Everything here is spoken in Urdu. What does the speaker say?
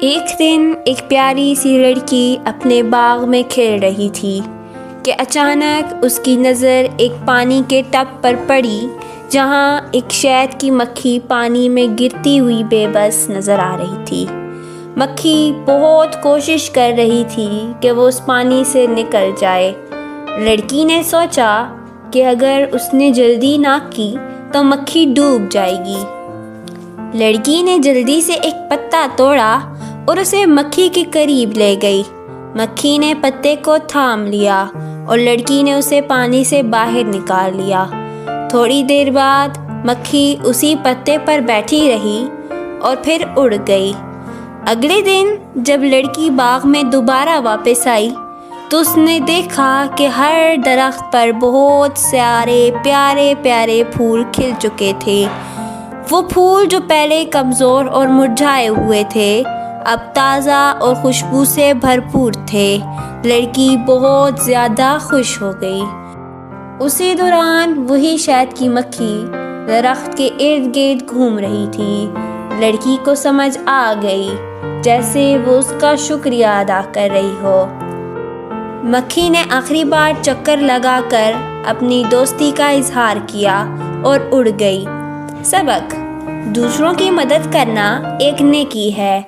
ایک دن ایک پیاری سی لڑکی اپنے باغ میں کھیل رہی تھی کہ اچانک اس کی نظر ایک پانی کے ٹب پر پڑی جہاں ایک شہد کی مکھی پانی میں گرتی ہوئی بے بس نظر آ رہی تھی۔ مکھی بہت کوشش کر رہی تھی کہ وہ اس پانی سے نکل جائے۔ لڑکی نے سوچا کہ اگر اس نے جلدی نہ کی تو مکھی ڈوب جائے گی۔ لڑکی نے جلدی سے ایک پتا توڑا اور اسے مکھی کے قریب لے گئی۔ مکھی نے پتے کو تھام لیا اور لڑکی نے اسے پانی سے باہر نکال لیا۔ تھوڑی دیر بعد مکھی اسی پتے پر بیٹھی رہی اور پھر اڑ گئی۔ اگلے دن جب لڑکی باغ میں دوبارہ واپس آئی تو اس نے دیکھا کہ ہر درخت پر بہت سارے پیارے پیارے پھول کھل چکے تھے۔ وہ پھول جو پہلے کمزور اور مرجھائے ہوئے تھے اب تازہ اور خوشبو سے بھرپور تھے۔ لڑکی بہت زیادہ خوش ہو گئی۔ اسی دوران وہی شہد کی مکھی درخت کے ارد گرد گھوم رہی تھی۔ لڑکی کو سمجھ آ گئی جیسے وہ اس کا شکریہ ادا کر رہی ہو۔ مکھی نے آخری بار چکر لگا کر اپنی دوستی کا اظہار کیا اور اڑ گئی۔ سبق: دوسروں کی مدد کرنا ایک نیکی ہے۔